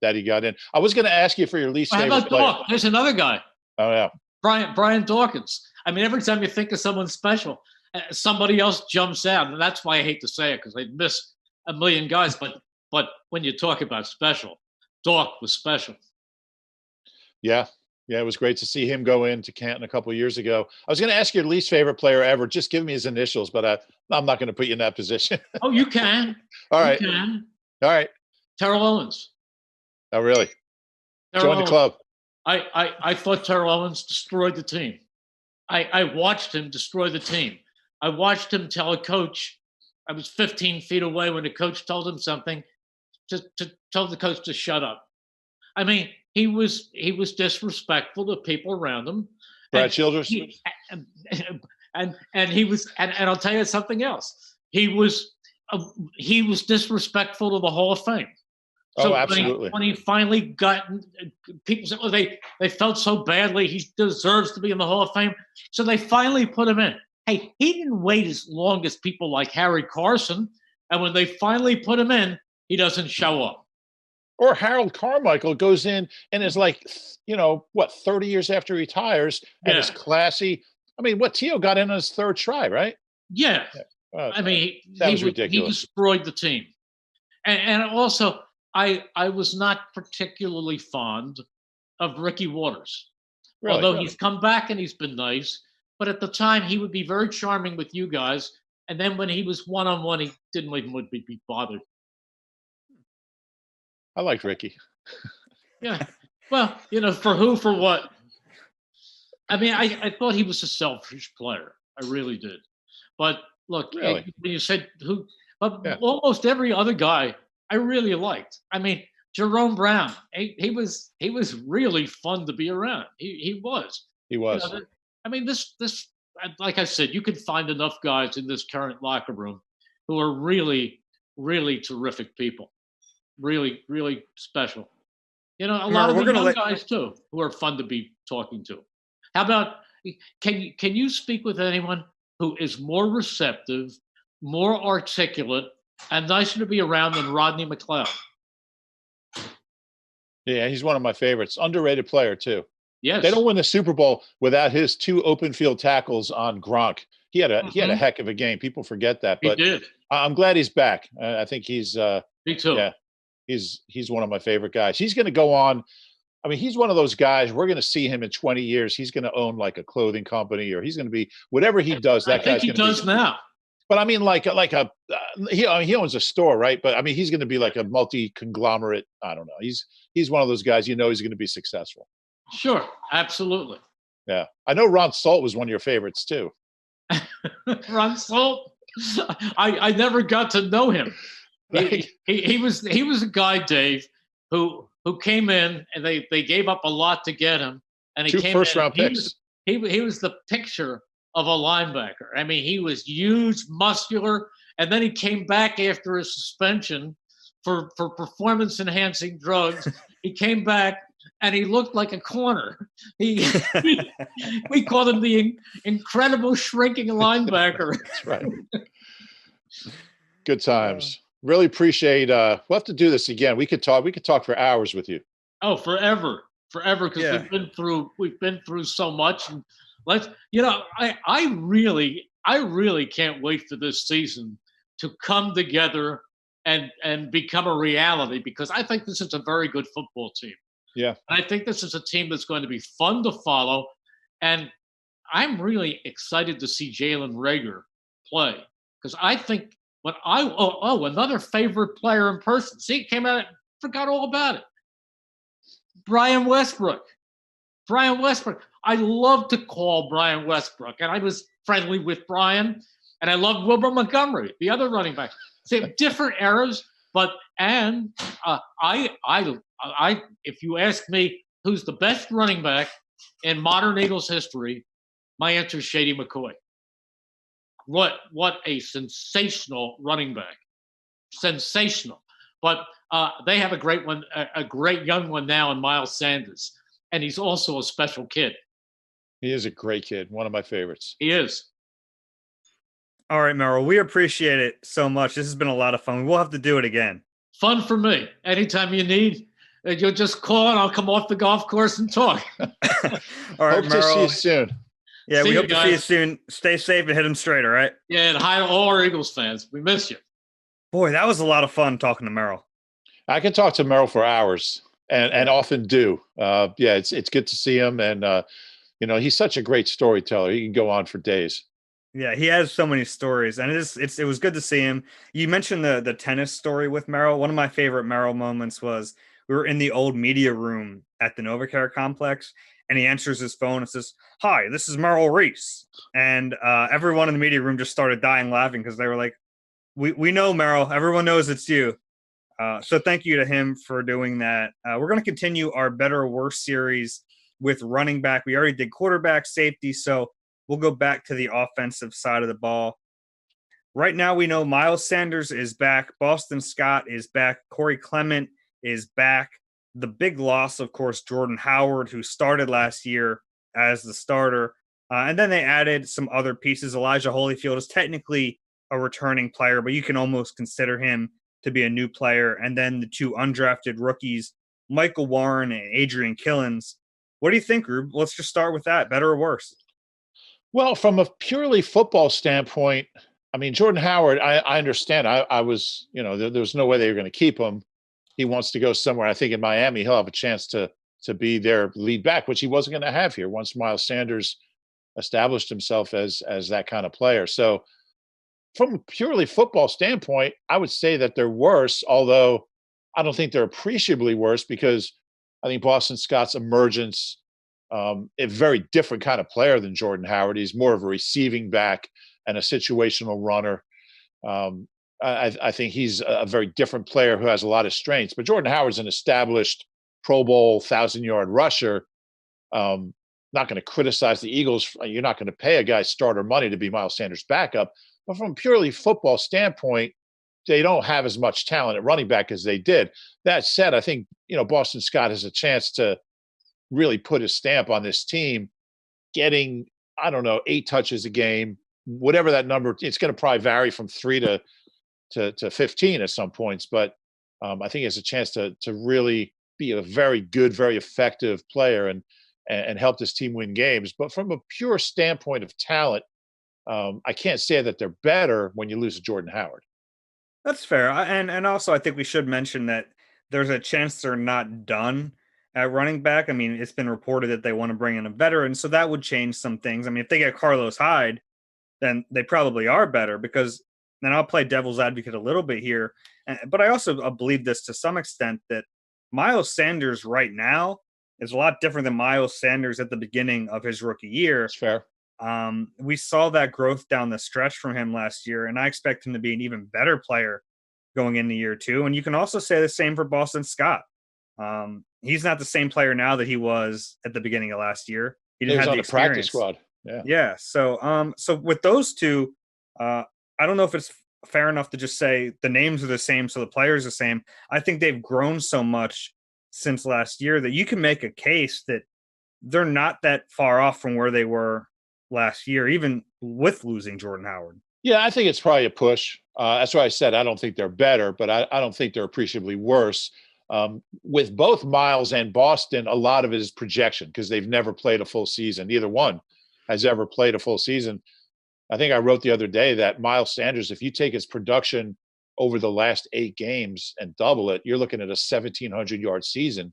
that he got in. I was going to ask you for your least favorite player. There's another guy. Oh yeah, Brian Dawkins. I mean, every time you think of someone special, somebody else jumps out, and that's why I hate to say it because I miss a million guys. But when you talk about special, Dawk was special. Yeah. Yeah, it was great to see him go into Canton a couple of years ago. I was going to ask you your least favorite player ever. Just give me his initials, but I'm not going to put you in that position. Oh, you can. All right. You can. All right. Terrell Owens. Oh, really? Join the club. I thought Terrell Owens destroyed the team. I watched him destroy the team. I watched him tell a coach. I was 15 feet away when the coach told him something. To tell the coach to shut up. I mean, he was disrespectful to people around him. Brad Childress. And he was, and I'll tell you something else. He was disrespectful to the Hall of Fame. So absolutely. When he finally got, people said, "Oh, they felt so badly. He deserves to be in the Hall of Fame." So they finally put him in. Hey, he didn't wait as long as people like Harry Carson. And when they finally put him in, he doesn't show up. Or Harold Carmichael goes in and is like, 30 years after he retires and is classy. I mean, Tio got in on his third try, right? Yeah. I mean, that was ridiculous. He destroyed the team. And also, I was not particularly fond of Ricky Waters. Really? Although he's come back and he's been nice. But at the time, he would be very charming with you guys. And then when he was one-on-one, he didn't even be bothered. I liked Ricky. Yeah. Well, for what? I mean, I thought he was a selfish player. I really did. But look, really? When you said who, almost every other guy I really liked. I mean, Jerome Brown, he was really fun to be around. He was. He was. I mean, this, like I said, you can find enough guys in this current locker room who are really, really terrific people. Really, really special. A lot of the young guys too, who are fun to be talking to. How about, can you speak with anyone who is more receptive, more articulate, and nicer to be around than Rodney McLeod? Yeah, he's one of my favorites. Underrated player too. Yes. They don't win the Super Bowl without his 2 open field tackles on Gronk. He had a heck of a game. People forget that, but he did. I'm glad he's back. I think he's me too. Yeah, he's one of my favorite guys. He's going to go on. I mean, he's one of those guys. We're going to see him in 20 years. He's going to own like a clothing company, or he's going to be whatever he does. That guy's going to be. He does now. But I mean, he owns a store, right? But I mean, he's going to be like a multi-conglomerate. I don't know. He's one of those guys. He's going to be successful. Sure, absolutely. Yeah, I know Ron Salt was one of your favorites too. Ron Salt, I never got to know him. Right. He was a guy, Dave, who came in and they gave up a lot to get him, and he 2 came first-round picks. He was the picture of a linebacker. I mean, he was huge, muscular, and then he came back after his suspension for performance-enhancing drugs. He came back. And he looked like a corner. We called him the incredible shrinking linebacker. That's right. Good times. Really appreciate. We'll have to do this again. We could talk for hours with you. Oh, forever, because we've been through so much. And I really can't wait for this season to come together and become a reality, because I think this is a very good football team. Yeah. I think this is a team that's going to be fun to follow. And I'm really excited to see Jalen Reagor play, because I think another favorite player in person. See, it came out, forgot all about it. Brian Westbrook. I love to call Brian Westbrook, and I was friendly with Brian, and I love Wilbur Montgomery, the other running back. Same different eras, but if you ask me who's the best running back in modern Eagles history, my answer is Shady McCoy. What a sensational running back. Sensational. But they have a great one, a great young one now in Miles Sanders. And he's also a special kid. He is a great kid. One of my favorites. He is. All right, Merrill, we appreciate it so much. This has been a lot of fun. We'll have to do it again. Fun for me. Anytime you need, you'll just call and I'll come off the golf course and talk. All right, hope Merrill, to see you soon. Yeah, we hope to see you soon. Stay safe and hit them straight, all right? Yeah, and hi to all our Eagles fans. We miss you. Boy, that was a lot of fun talking to Merrill. I can talk to Merrill for hours and often do. It's good to see him. And, he's such a great storyteller. He can go on for days. Yeah, he has so many stories, and it was good to see him. You mentioned the tennis story with Merrill. One of my favorite Merrill moments was We were in the old media room at the NovaCare complex, and he answers his phone and says, "Hi, this is Merrill Reese." And everyone in the media room just started dying laughing because they were like, we know, Merrill. Everyone knows it's you. So thank you to him for doing that. We're going to continue our Better or Worse series with running back. We already did quarterback, safety, so we'll go back to the offensive side of the ball. Right now, we know Miles Sanders is back. Boston Scott is back. Corey Clement is back. The big loss, of course, Jordan Howard, who started last year as the starter. And then they added some other pieces. Elijah Holyfield is technically a returning player, but you can almost consider him to be a new player. And then the two undrafted rookies, Michael Warren and Adrian Killens. What do you think, Rube? Let's just start with that. Better or worse? Well, from a purely football standpoint, I mean, Jordan Howard, I understand. I was, there was no way they were going to keep him. He wants to go somewhere. I think in Miami, he'll have a chance to be their lead back, which he wasn't going to have here once Miles Sanders established himself as that kind of player. So from a purely football standpoint, I would say that they're worse, although I don't think they're appreciably worse because I think Boston Scott's emergence, a very different kind of player than Jordan Howard. He's more of a receiving back and a situational runner. I think he's a very different player who has a lot of strengths. But Jordan Howard's an established Pro Bowl 1,000-yard rusher. Not going to criticize the Eagles. You're not going to pay a guy starter money to be Miles Sanders' backup. But from a purely football standpoint, they don't have as much talent at running back as they did. That said, I think Boston Scott has a chance to really put his stamp on this team, getting 8 touches a game, whatever that number. It's going to probably vary from 3 to 15 at some points, but I think he has a chance to really be a very good, very effective player and help this team win games. But from a pure standpoint of talent, I can't say that they're better when you lose to Jordan Howard. That's fair. And also I think we should mention that there's a chance they're not done at running back. I mean, it's been reported that they want to bring in a veteran, so that would change some things. I mean, if they get Carlos Hyde, then they probably are better because then I'll play devil's advocate a little bit here. But I also believe this to some extent that Miles Sanders right now is a lot different than Miles Sanders at the beginning of his rookie year. That's fair. We saw that growth down the stretch from him last year, and I expect him to be an even better player going into year 2. And you can also say the same for Boston Scott. He's not the same player now that he was at the beginning of last year. He didn't have the practice squad. Yeah. So with those two, I don't know if it's fair enough to just say the names are the same, so the players are the same. I think they've grown so much since last year that you can make a case that they're not that far off from where they were last year, even with losing Jordan Howard. Yeah, I think it's probably a push. That's why I said I don't think they're better, but I don't think they're appreciably worse. With both Miles and Boston, a lot of it is projection because they've never played a full season. Neither one has ever played a full season. I think I wrote the other day that Miles Sanders, if you take his production over the last 8 games and double it, you're looking at a 1,700-yard season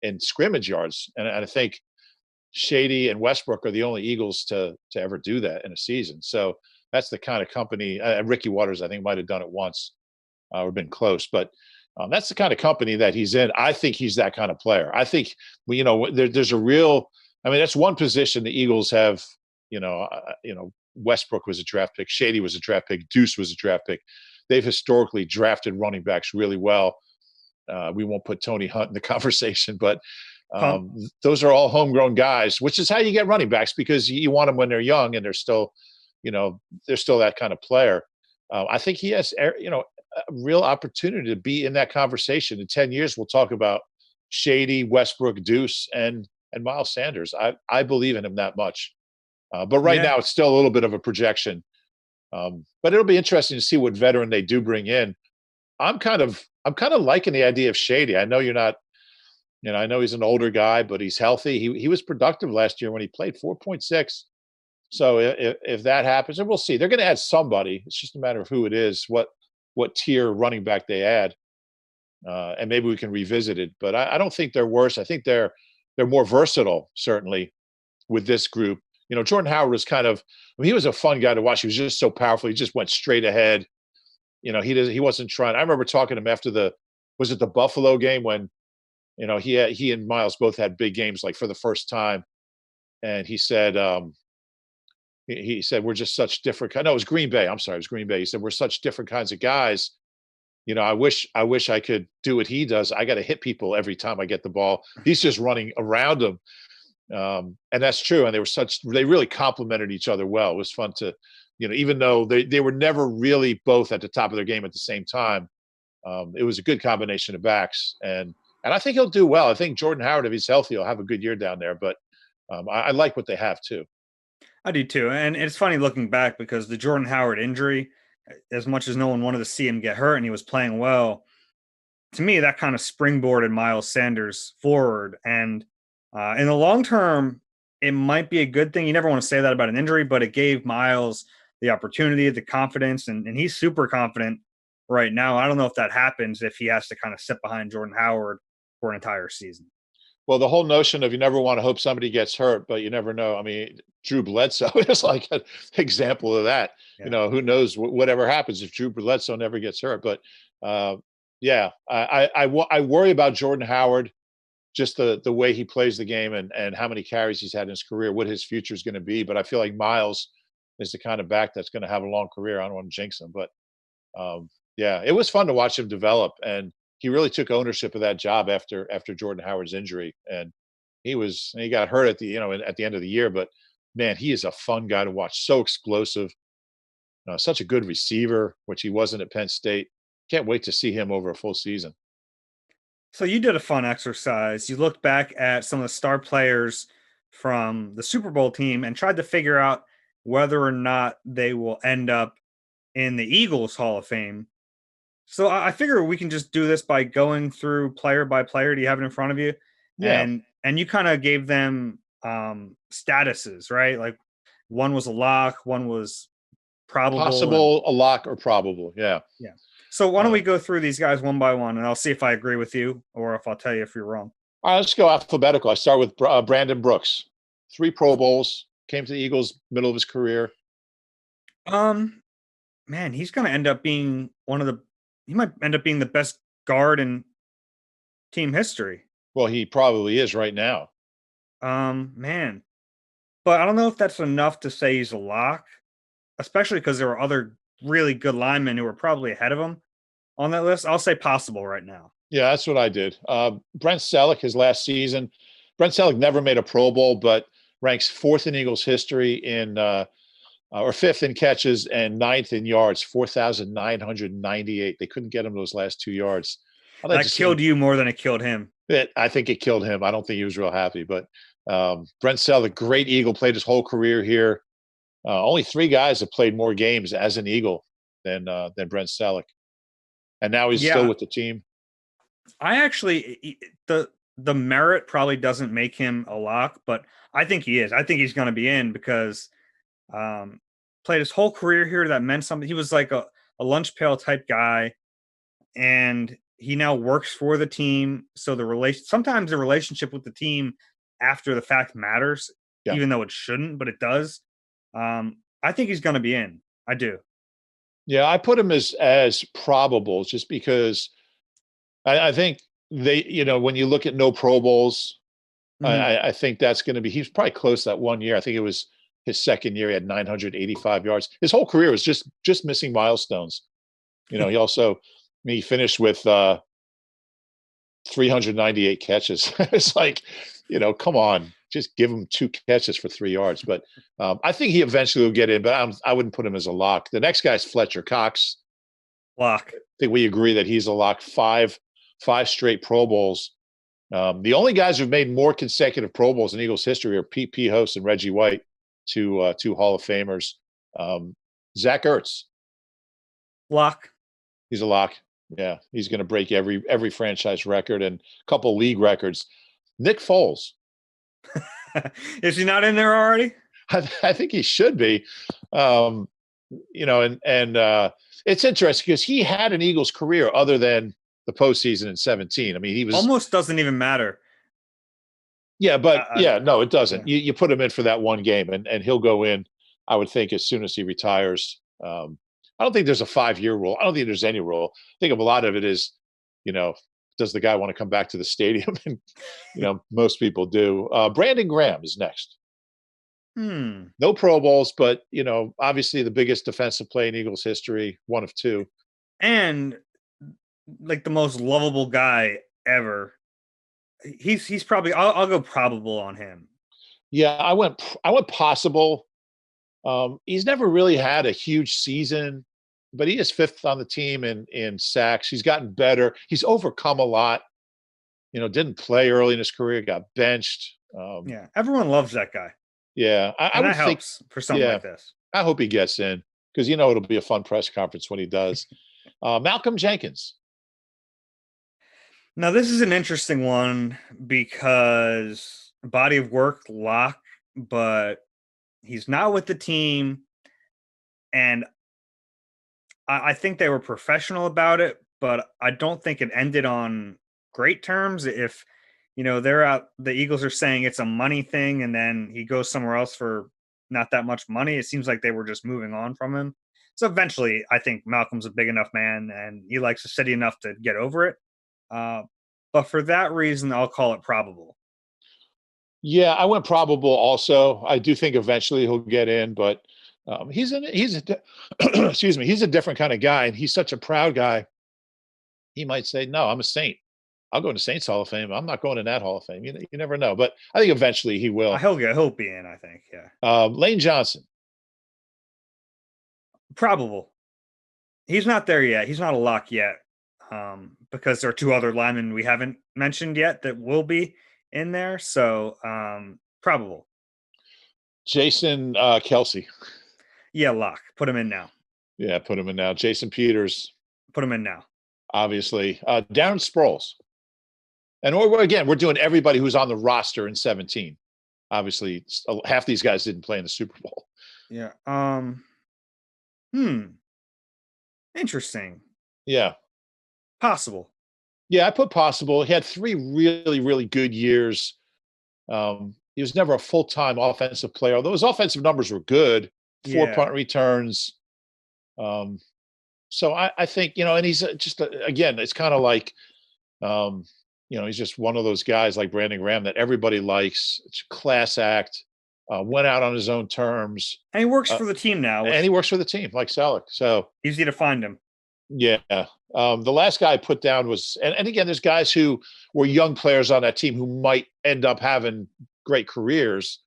in scrimmage yards. And I think Shady and Westbrook are the only Eagles to ever do that in a season. So that's the kind of company. Ricky Waters, I think, might have done it once or been close. But that's the kind of company that he's in. I think he's that kind of player. I think, there's a real – I mean, that's one position the Eagles have, Westbrook was a draft pick. Shady was a draft pick. Deuce was a draft pick. They've historically drafted running backs really well. We won't put Tony Hunt in the conversation, but those are all homegrown guys, which is how you get running backs because you want them when they're young and they're still that kind of player. I think he has, a real opportunity to be in that conversation. In 10 years, we'll talk about Shady, Westbrook, Deuce, and Miles Sanders. I believe in him that much. But right now, it's still a little bit of a projection. But it'll be interesting to see what veteran they do bring in. I'm kind of liking the idea of Shady. I know you're not, I know he's an older guy, but he's healthy. He was productive last year when he played 4.6. So if that happens, and we'll see, they're going to add somebody. It's just a matter of who it is, what tier running back they add, and maybe we can revisit it. But I don't think they're worse. I think they're more versatile, certainly, with this group. Jordan Howard was he was a fun guy to watch. He was just so powerful. He just went straight ahead. He wasn't trying. I remember talking to him after was it the Buffalo game when He and Miles both had big games, like for the first time, and he said, we're just such different. No, it was Green Bay. I'm sorry, it was Green Bay. He said we're such different kinds of guys. I wish I could do what he does. I got to hit people every time I get the ball. He's just running around them. And that's true. And they really complemented each other well. It was fun to, even though they were never really both at the top of their game at the same time. It was a good combination of backs, and I think he'll do well. I think Jordan Howard, if he's healthy, will have a good year down there, but I like what they have too. I do too. And it's funny looking back because the Jordan Howard injury, as much as no one wanted to see him get hurt and he was playing well, to me, that kind of springboarded Miles Sanders forward. And in the long term, it might be a good thing. You never want to say that about an injury, but it gave Miles the opportunity, the confidence, and he's super confident right now. I don't know if that happens if he has to kind of sit behind Jordan Howard for an entire season. Well, the whole notion of you never want to hope somebody gets hurt, but you never know. I mean, Drew Bledsoe is like an example of that. Yeah. Who knows whatever happens if Drew Bledsoe never gets hurt. But yeah, I worry about Jordan Howard, just the way he plays the game and how many carries he's had in his career, what his future is going to be. But I feel like Miles is the kind of back that's going to have a long career. I don't want to jinx him, but yeah, it was fun to watch him develop, and he really took ownership of that job after Jordan Howard's injury, and he got hurt at the end of the year. But man, he is a fun guy to watch. So explosive, such a good receiver, which he wasn't at Penn State. Can't wait to see him over a full season. So you did a fun exercise. You looked back at some of the star players from the Super Bowl team and tried to figure out whether or not they will end up in the Eagles Hall of Fame. So I figure we can just do this by going through player by player. Do you have it in front of you? Yeah. And you kind of gave them statuses, right? Like one was a lock, one was probable. Possible, a lock, or probable. Yeah. Yeah. So why don't we go through these guys one by one, and I'll see if I agree with you or if I'll tell you if you're wrong. All right, let's go alphabetical. I start with Brandon Brooks. 3 Pro Bowls, came to the Eagles middle of his career. Man, he's going to end up being he might end up being the best guard in team history. Well, he probably is right now. Man. But I don't know if that's enough to say he's a lock, especially because there were other really good linemen who were probably ahead of him on that list. I'll say possible right now. Yeah, that's what I did. Brent Selleck, his last season. Brent Selleck never made a Pro Bowl, but ranks 4th in Eagles history in or 5th in catches and 9th in yards, 4,998. They couldn't get him those last 2 yards. That killed you more than it killed him. I think it killed him. I don't think he was real happy. But Brent Selleck, great Eagle, played his whole career here. Only 3 guys have played more games as an Eagle than Brent Selleck. And now he's still with the team. I actually the merit probably doesn't make him a lock, but I think he is. I think he's going to be in because played his whole career here. That meant something. He was like a lunch pail type guy, and he now works for the team. So sometimes the relationship with the team after the fact matters, even though it shouldn't, but it does. I think he's going to be in. I do. Yeah, I put him as probable just because I think they, when you look at no Pro Bowls, I think that's going to be, he's probably close that 1 year. I think it was his second year. He had 985 yards. His whole career was just missing milestones. He finished with 398 catches. It's like, come on, just give him 2 catches for 3 yards. But I think he eventually will get in, but I wouldn't put him as a lock. The next guy's Fletcher Cox. Lock. I think we agree that he's a lock. 5 straight Pro Bowls. The only guys who've made more consecutive Pro Bowls in Eagles history are Pete Host and Reggie White, two Hall of Famers. Zach Ertz. Lock. He's a lock. Yeah, he's going to break every franchise record and a couple league records. Nick Foles. Is he not in there already? I think he should be. And it's interesting because he had an Eagles career other than the postseason in 2017. I mean, he was almost doesn't even matter. Yeah, but no, it doesn't. Yeah. You put him in for that one game, and he'll go in, I would think, as soon as he retires. I don't think there's a 5-year rule. I don't think there's any rule. I think a lot of it is, does the guy want to come back to the stadium? And, most people do. Brandon Graham is next. No Pro Bowls, but, obviously the biggest defensive play in Eagles history, one of two. And like the most lovable guy ever. He's probably, I'll go probable on him. Yeah, I went possible. He's never really had a huge season, but he is fifth on the team in sacks. He's gotten better. He's overcome a lot. Didn't play early in his career, got benched. Yeah, everyone loves that guy. Yeah, I would that helps for something like this. I hope he gets in because it'll be a fun press conference when he does. Malcolm Jenkins. Now, this is an interesting one because body of work lock, but he's not with the team. And I think they were professional about it, but I don't think it ended on great terms. If, they're out, the Eagles are saying it's a money thing, and then he goes somewhere else for not that much money. It seems like they were just moving on from him. So eventually, I think Malcolm's a big enough man, and he likes the city enough to get over it. But for that reason, I'll call it probable. Yeah, I went probable also. I do think eventually he'll get in, but he's excuse me, he's a different kind of guy, and he's such a proud guy. He might say, "No, I'm a Saint. I'll go into Saints Hall of Fame. I'm not going in that Hall of Fame." You never know, but I think eventually he will. He'll be in. I think, yeah. Lane Johnson, probable. He's not there yet. He's not a lock yet. Because there are two other linemen we haven't mentioned yet that will be in there. So probable. Jason Kelce. Yeah, lock. Put him in now. Yeah, put him in now. Jason Peters. Put him in now. Obviously. Darren Sproles. And we're doing everybody who's on the roster in 17. Obviously, half these guys didn't play in the Super Bowl. Yeah. Interesting. Yeah. Possible. Yeah, I put possible. He had 3 really, really good years. He was never a full-time offensive player, although his offensive numbers were good. 4 punt returns. So I think, and he's just, again, it's kind of like, he's just one of those guys like Brandon Graham that everybody likes. It's a class act. Went out on his own terms. And he works for the team now. And he works for the team, like Selleck. So easy to find him. Yeah. The last guy I put down was, and again, there's guys who were young players on that team who might end up having great careers.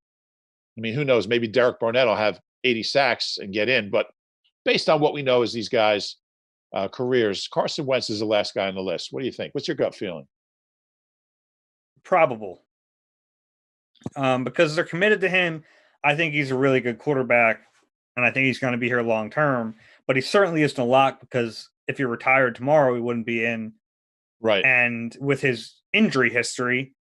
I mean, who knows? Maybe Derek Barnett will have 80 sacks and get in. But based on what we know is these guys' careers, Carson Wentz is the last guy on the list. What do you think? What's your gut feeling? Probable. Because they're committed to him. I think he's a really good quarterback, and I think he's going to be here long term. But he certainly isn't a lock because if he retired tomorrow, he wouldn't be in. Right. And with his injury history,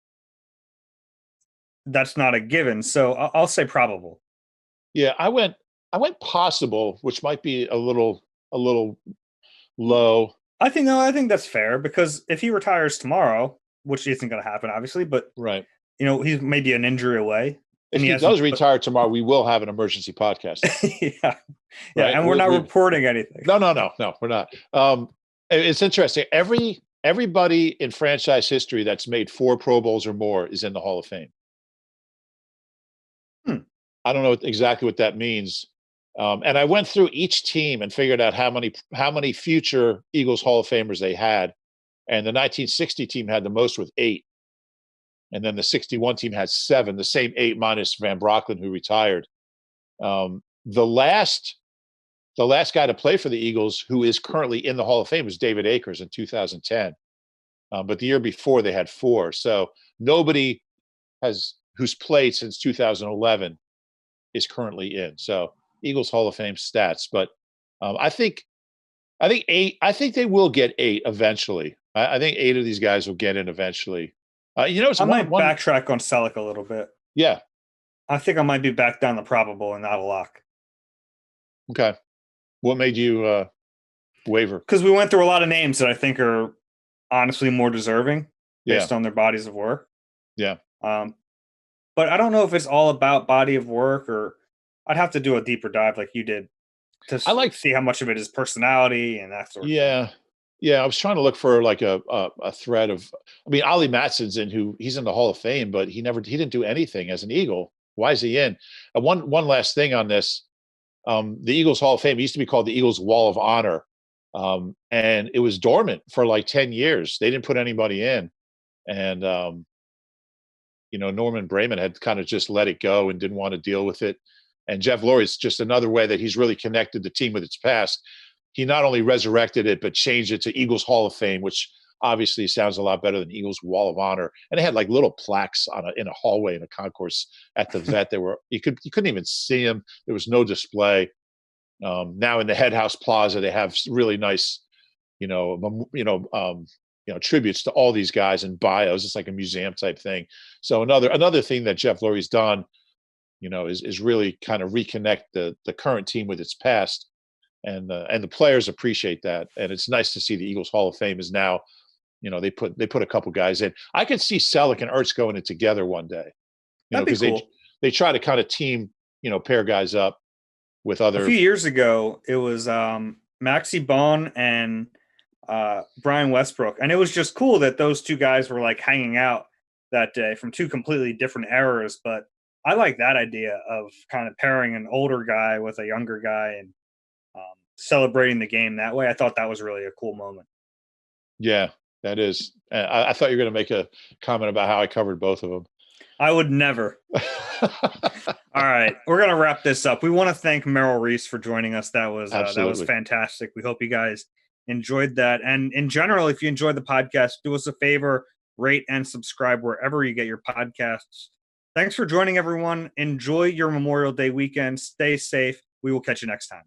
that's not a given. So I'll say probable. Yeah, I went possible, which might be a little low. I think that's fair because if he retires tomorrow, which isn't going to happen, obviously, but right, he's maybe an injury away. If he does retire tomorrow, we will have an emergency podcast. Yeah, right? And we're not reporting anything. No, we're not. It's interesting. Everybody in franchise history that's made 4 Pro Bowls or more is in the Hall of Fame. I don't know exactly what that means. And I went through each team and figured out how many future Eagles Hall of Famers they had. And the 1960 team had the most with 8. And then the 61 team had 7, the same 8 minus Van Brocklin, who retired. The last guy to play for the Eagles who is currently in the Hall of Fame was David Akers in 2010. But the year before they had 4. So nobody who's played since 2011 is currently in. So Eagles Hall of Fame stats. But I think 8. I think they will get 8 eventually. I think 8 of these guys will get in eventually. I might backtrack on Selleck a little bit. Yeah. I think I might be back down the probable and not a lock. Okay. What made you waver? Because we went through a lot of names that I think are honestly more deserving based on their bodies of work. Yeah. But I don't know if it's all about body of work, or I'd have to do a deeper dive like you did to see how much of it is personality and that sort of thing. Yeah, I was trying to look for like a thread of. I mean, Ollie Matson's he's in the Hall of Fame, but he didn't do anything as an Eagle. Why is he in? One last thing on this. The Eagles Hall of Fame used to be called the Eagles Wall of Honor, and it was dormant for like 10 years. They didn't put anybody in, and Norman Brayman had kind of just let it go and didn't want to deal with it. And Jeff Lurie's just another way that he's really connected the team with its past. He not only resurrected it, but changed it to Eagles Hall of Fame, which obviously sounds a lot better than Eagles Wall of Honor. And they had like little plaques in a hallway in a concourse at the vet. You couldn't even see them. There was no display. Now in the Head House Plaza, they have really nice, tributes to all these guys and bios. It's like a museum type thing. So another thing that Jeff Lurie's done, is really kind of reconnect the current team with its past, and the players appreciate that. And it's nice to see the Eagles Hall of Fame is now, they put a couple guys in. I could see Selleck and Ertz going in together one day, That'd be cool. they try to kind of team, pair guys up with other. A few years ago, it was Maxie Bone and Brian Westbrook, and it was just cool that those two guys were like hanging out that day from two completely different eras. But I like that idea of kind of pairing an older guy with a younger guy and celebrating the game that way. I thought that was really a cool moment. Yeah, that is. I thought you were going to make a comment about how I covered both of them. I would never. All right, we're going to wrap this up. We want to thank Merrill Reese for joining us. That was fantastic. We hope you guys enjoyed that. And in general, if you enjoyed the podcast, do us a favor, rate and subscribe wherever you get your podcasts. Thanks for joining, everyone. Enjoy your Memorial Day weekend. Stay safe. We will catch you next time.